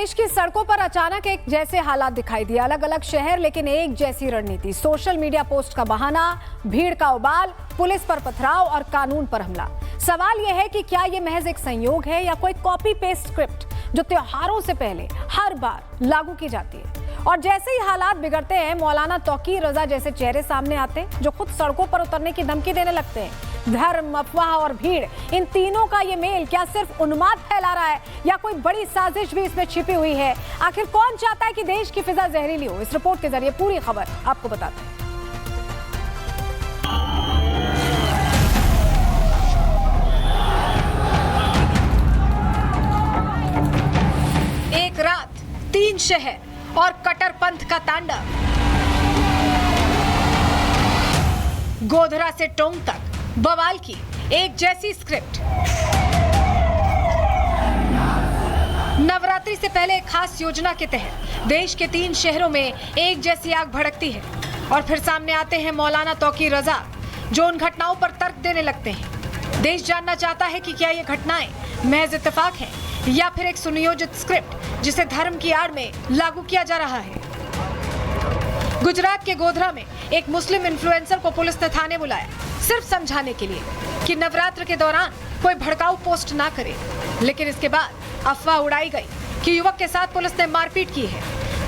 देश की सड़कों पर अचानक एक जैसे हालात दिखाई दिए, अलग अलग शहर लेकिन एक जैसी रणनीति। सोशल मीडिया पोस्ट का बहाना, भीड़ का उबाल, पुलिस पर पथराव और कानून पर हमला। सवाल यह है कि क्या ये महज एक संयोग है या कोई कॉपी पेस्ट स्क्रिप्ट जो त्योहारों से पहले हर बार लागू की जाती है। और जैसे ही हालात बिगड़ते हैं, मौलाना तौकीर रजा जैसे चेहरे सामने आते हैं जो खुद सड़कों पर उतरने की धमकी देने लगते हैं। धर्म, अफवाह और भीड़, इन तीनों का ये मेल क्या सिर्फ उन्माद फैला रहा है या कोई बड़ी साजिश भी इसमें छिपी हुई है? आखिर कौन चाहता है कि देश की फिजा जहरीली हो? इस रिपोर्ट के जरिए पूरी खबर आपको बताते हैं। एक रात, 3 शहर और कट्टरपंथ का तांडव। गोधरा से टोंक तक बवाल की एक जैसी स्क्रिप्ट। नवरात्रि से पहले एक खास योजना के तहत देश के 3 शहरों में एक जैसी आग भड़कती है और फिर सामने आते हैं मौलाना तौकीर रजा जो उन घटनाओं पर तर्क देने लगते हैं। देश जानना चाहता है कि क्या ये घटनाएं महज इत्तेफाक हैं या फिर एक सुनियोजित स्क्रिप्ट जिसे धर्म की आड़ में लागू किया जा रहा है। गुजरात के गोधरा में एक मुस्लिम इन्फ्लुएंसर को पुलिस ने थाने बुलाया, सिर्फ समझाने के लिए कि नवरात्र के दौरान कोई भड़काऊ पोस्ट ना करे। लेकिन इसके बाद अफवाह उड़ाई गई कि युवक के साथ पुलिस ने मारपीट की है।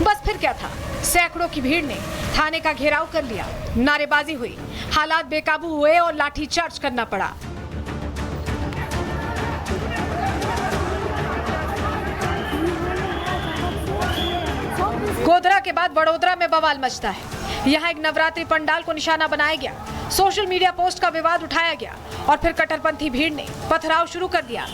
बस फिर क्या था, सैकड़ों की भीड़ ने थाने का घेराव कर लिया, नारेबाजी हुई, हालात बेकाबू हुए और लाठीचार्ज करना पड़ा। गोधरा के बाद वडोदरा में बवाल मचता है। यहाँ एक नवरात्रि पंडाल को निशाना बनाया गया, सोशल मीडिया पोस्ट का विवाद उठाया गया और फिर कट्टरपंथी भीड़ ने पथराव शुरू कर दिया।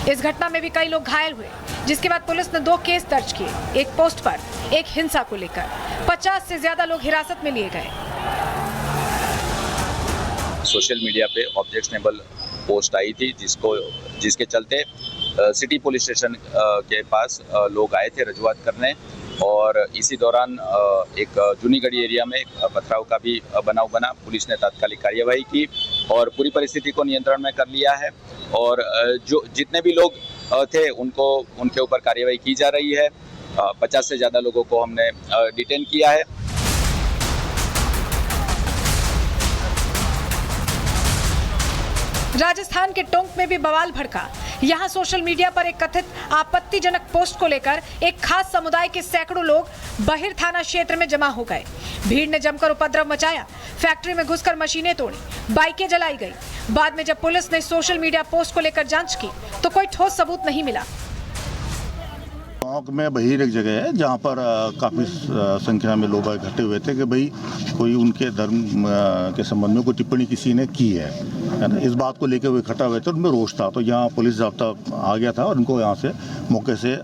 इस घटना में भी कई लोग घायल हुए, जिसके बाद पुलिस ने 2 केस दर्ज किए, एक पोस्ट पर, एक हिंसा को लेकर। 50 से ज्यादा लोग हिरासत में लिए गए। सोशल मीडिया पे ऑब्जेक्शनेबल पोस्ट आई थी जिसके चलते सिटी पुलिस स्टेशन के पास लोग आए थे रजूआत करने और इसी दौरान एक जूनीगढ़ी एरिया में पथराव का भी बनाव बना। पुलिस ने तात्कालिक कार्यवाही की और पूरी परिस्थिति को नियंत्रण में कर लिया है और जो जितने भी लोग थे उनके ऊपर कार्यवाही की जा रही है। 50 से ज़्यादा लोगों को हमने डिटेन किया है। राजस्थान के टोंक में भी बवाल भड़का। यहाँ सोशल मीडिया पर एक कथित आपत्तिजनक पोस्ट को लेकर एक खास समुदाय के सैकड़ों लोग बहिर थाना क्षेत्र में जमा हो गए। भीड़ ने जमकर उपद्रव मचाया, फैक्ट्री में घुसकर मशीनें तोड़ी, बाइकें जलाई गई। बाद में जब पुलिस ने सोशल मीडिया पोस्ट को लेकर जांच की तो कोई ठोस सबूत नहीं मिला। टोंक में बहिर एक जगह है जहाँ पर काफ़ी संख्या में लोग इकट्ठे हुए थे कि भाई कोई उनके धर्म के संबंध में कोई टिप्पणी किसी ने की है ना। इस बात को लेकर वो इकट्ठा हुए थे, उनमें रोष था। तो यहाँ पुलिस ज़ाब्ता आ गया था और उनको यहाँ से मौके से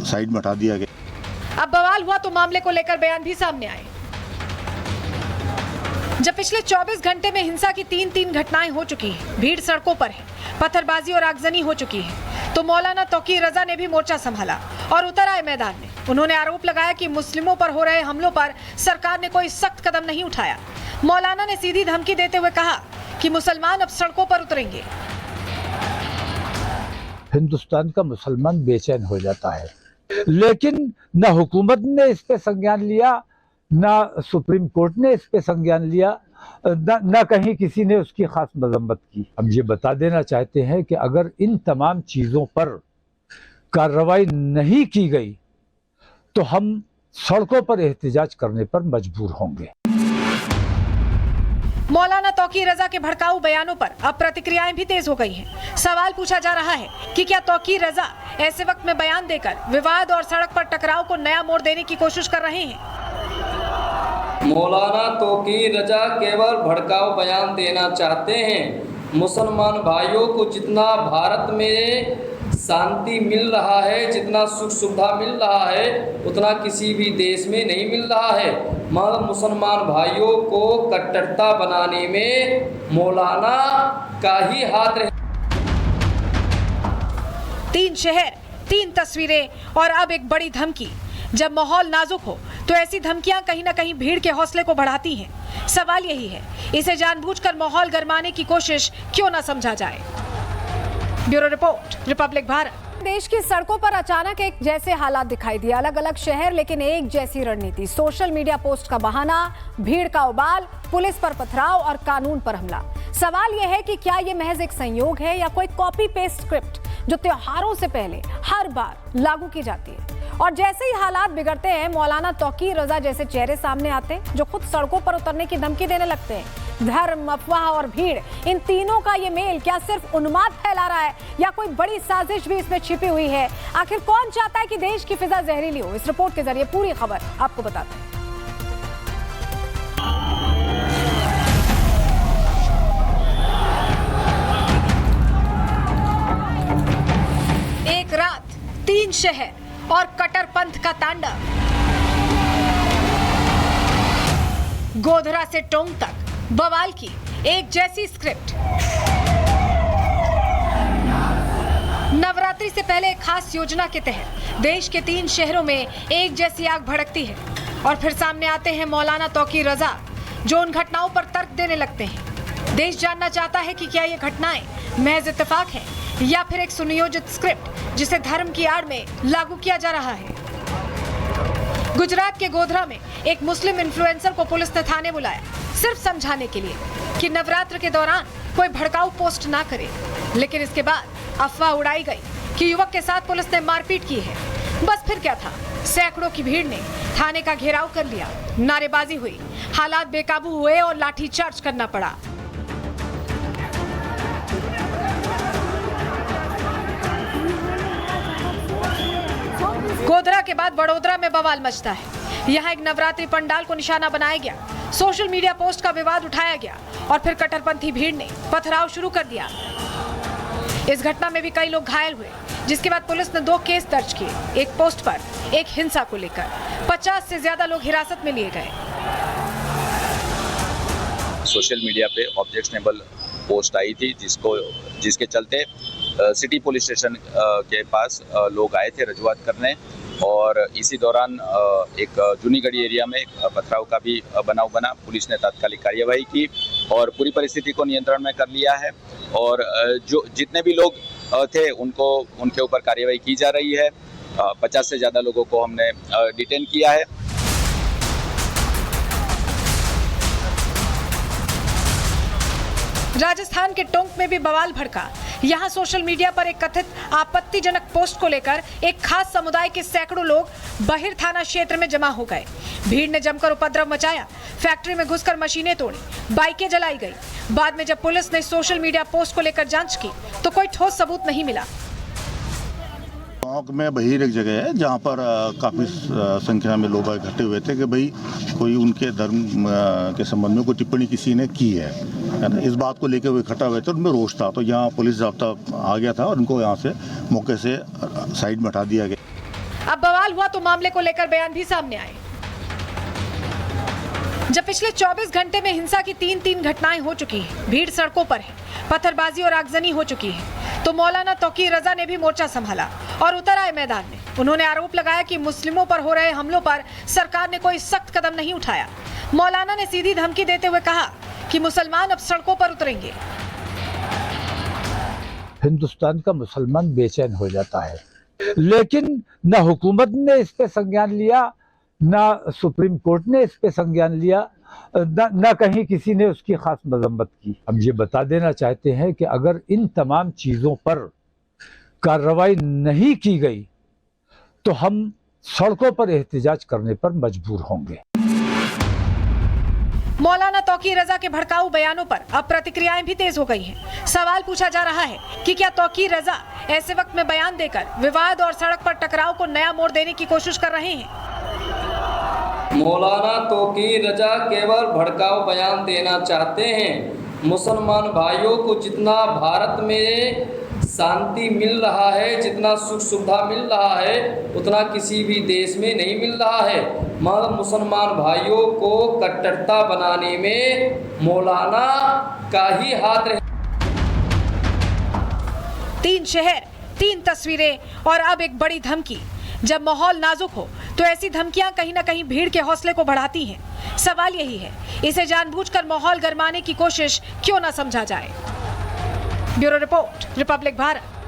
साइड में हटा दिया गया। अब बवाल हुआ तो मामले को लेकर बयान भी सामने आए। जब पिछले 24 घंटे में हिंसा की 3 घटनाएं हो चुकी हैं, भीड़ सड़कों पर है, पत्थरबाजी और आगजनी हो चुकी है, तो मौलाना तौकीर रजा ने भी मोर्चा संभाला और उतर आए मैदान में। उन्होंने आरोप लगाया कि मुस्लिमों पर हो रहे हमलों पर सरकार ने कोई सख्त कदम नहीं उठाया। मौलाना ने सीधी धमकी देते हुए कहा कि मुसलमान अब सड़कों पर उतरेंगे। हिंदुस्तान का मुसलमान बेचैन हो जाता है, लेकिन न हुकूमत ने इस पे संज्ञान लिया, न सुप्रीम कोर्ट ने इस पे संज्ञान लिया, न कहीं किसी ने उसकी खास मजम्मत की। हम ये बता देना चाहते हैं कि अगर इन तमाम चीज़ों पर कार्रवाई नहीं की गई तो हम सड़कों पर एहतजाज करने पर मजबूर होंगे। मौलाना तौकीर रजा के भड़काऊ बयानों पर अब प्रतिक्रियाएं भी तेज हो गई हैं। सवाल पूछा जा रहा है कि क्या तौकीर रजा ऐसे वक्त में बयान देकर विवाद और सड़क पर टकराव को नया मोड़ देने की कोशिश कर रहे हैं? मौलाना तौकीर रजा केवल भड़काऊ बयान देना चाहते हैं। मुसलमान भाइयों को जितना भारत में शांति मिल रहा है, जितना सुख सुविधा मिल रहा है, उतना किसी भी देश में नहीं मिल रहा है। मगर मुसलमान भाइयों को कट्टरता बनाने में मौलाना का ही हाथ रहे। 3 शहर, 3 तस्वीरें और अब एक बड़ी धमकी। जब माहौल नाजुक हो तो ऐसी धमकियां कहीं ना कहीं भीड़ के हौसले को बढ़ाती हैं। सवाल यही है, इसे जानबूझकर माहौल गरमाने की कोशिश क्यों ना समझा जाए। Bureau report, Republic Bharat. देश की सड़कों पर अचानक एक जैसे हालात दिखाई दिए, अलग अलग शहर लेकिन एक जैसी रणनीति। सोशल मीडिया पोस्ट का बहाना, भीड़ का उबाल, पुलिस पर पथराव और कानून पर हमला। सवाल यह है कि क्या ये महज एक संयोग है या कोई कॉपी पेस्ट स्क्रिप्ट जो त्योहारों से पहले हर बार लागू की जाती है। और जैसे ही हालात बिगड़ते हैं, मौलाना तौकीर रजा जैसे चेहरे सामने आते हैं जो खुद सड़कों पर उतरने की धमकी देने लगते हैं। धर्म, अफवाह और भीड़, इन तीनों का ये मेल क्या सिर्फ उन्माद फैला रहा है या कोई बड़ी साजिश भी इसमें छिपी हुई है? आखिर कौन चाहता है कि देश की फिजा जहरीली हो? इस रिपोर्ट के जरिए पूरी खबर आपको बताते हैं। एक रात, 3 शहर और कट्टरपंथ का तांडव। गोधरा से टोंक तक बवाल की एक जैसी स्क्रिप्ट। नवरात्रि से पहले एक खास योजना के तहत देश के 3 शहरों में एक जैसी आग भड़कती है और फिर सामने आते हैं मौलाना तौकीर रजा जो उन घटनाओं पर तर्क देने लगते हैं। देश जानना चाहता है कि क्या ये घटनाएं महज इत्तेफाक है या फिर एक सुनियोजित स्क्रिप्ट जिसे धर्म की आड़ में लागू किया जा रहा है। गुजरात के गोधरा में एक मुस्लिम इन्फ्लुएंसर को पुलिस ने थाने बुलाया, सिर्फ समझाने के लिए कि नवरात्र के दौरान कोई भड़काऊ पोस्ट ना करे। लेकिन इसके बाद अफवाह उड़ाई गई कि युवक के साथ पुलिस ने मारपीट की है। बस फिर क्या था, सैकड़ों की भीड़ ने थाने का घेराव कर लिया, नारेबाजी हुई, हालात बेकाबू हुए और लाठीचार्ज करना पड़ा। गोधरा के बाद वडोदरा में बवाल मचता है। यहाँ एक नवरात्रि पंडाल को निशाना बनाया गया, सोशल मीडिया पोस्ट का विवाद उठाया गया और फिर कट्टरपंथी भीड़ ने पथराव शुरू कर दिया। इस घटना में भी कई लोग घायल हुए, जिसके बाद पुलिस ने 2 केस दर्ज किए, एक पोस्ट पर, एक हिंसा को लेकर। 50 से ज्यादा लोग हिरासत में लिए गए। सोशल मीडिया पे ऑब्जेक्शनेबल पोस्ट आई थी जिसके चलते सिटी पुलिस स्टेशन के पास लोग आए थे रजुआत करने और इसी दौरान एक जूनीगढ़ी एरिया में पथराव का भी बनाव बना। पुलिस ने तात्कालिक कार्यवाही की और पूरी परिस्थिति को नियंत्रण में कर लिया है और जो जितने भी लोग थे उनके ऊपर कार्यवाही की जा रही है। 50 से ज़्यादा लोगों को हमने डिटेन किया है। राजस्थान के टोंक में भी बवाल भड़का। यहाँ सोशल मीडिया पर एक कथित आपत्तिजनक पोस्ट को लेकर एक खास समुदाय के सैकड़ों लोग बहिर थाना क्षेत्र में जमा हो गए। भीड़ ने जमकर उपद्रव मचाया, फैक्ट्री में घुसकर मशीनें तोड़ी, बाइकें जलाई गई। बाद में जब पुलिस ने सोशल मीडिया पोस्ट को लेकर जांच की तो कोई ठोस सबूत नहीं मिला। टोंक में बहिर एक जगह है जहाँ पर काफ़ी संख्या में लोग इकट्ठे हुए थे कि भाई कोई उनके धर्म के संबंध में कोई टिप्पणी किसी ने की है ना। इस बात को लेकर वो इकट्ठा हुए थे, उनमें रोष था। तो यहाँ पुलिस ज़ाब्ता आ गया था और उनको यहाँ से मौके से साइड में हटा दिया गया। अब बवाल हुआ तो मामले को लेकर बयान भी सामने आए। जब पिछले 24 घंटे में हिंसा की 3 घटनाएं हो चुकी हैं, भीड़ सड़कों पर है, पत्थरबाजी और आगजनी हो चुकी है, तो मौलाना तौकीर रजा ने भी मोर्चा संभाला और उतर आए मैदान में। उन्होंने आरोप लगाया कि मुस्लिमों पर हो रहे हमलों पर सरकार ने कोई सख्त कदम नहीं उठाया। मौलाना ने सीधी धमकी देते हुए कहा कि मुसलमान अब सड़कों पर उतरेंगे। हिंदुस्तान का मुसलमान बेचैन हो जाता है, लेकिन न हुकूमत ने इस पे संज्ञान लिया, न सुप्रीम कोर्ट ने इस पे संज्ञान लिया, न कहीं किसी ने उसकी खास मजम्मत की। हम ये बता देना चाहते हैं कि अगर इन तमाम चीज़ों पर कार्रवाई नहीं की गई तो हम सड़कों पर एहतजाज करने पर मजबूर होंगे। मौलाना तौकीर रजा के भड़काऊ बयानों पर अब प्रतिक्रियाएं भी तेज हो गई हैं। सवाल पूछा जा रहा है कि क्या तौकीर रजा ऐसे वक्त में बयान देकर विवाद और सड़क पर टकराव को नया मोड़ देने की कोशिश कर रहे हैं। मौलाना तौकीर रजा केवल भड़काऊ बयान देना चाहते हैं। मुसलमान भाइयों को जितना भारत में शांति मिल रहा है, जितना सुख सुविधा मिल रहा है, उतना किसी भी देश में नहीं मिल रहा है। मगर मुसलमान भाइयों को कट्टरता बनाने में मौलाना का ही हाथ रहे। 3 शहर, 3 तस्वीरें और अब एक बड़ी धमकी। जब माहौल नाजुक हो तो ऐसी धमकियां कहीं ना कहीं भीड़ के हौसले को बढ़ाती हैं। सवाल यही है, इसे जानबूझकर माहौल गरमाने की कोशिश क्यों ना समझा जाए। Bureau report, Republic Bharat.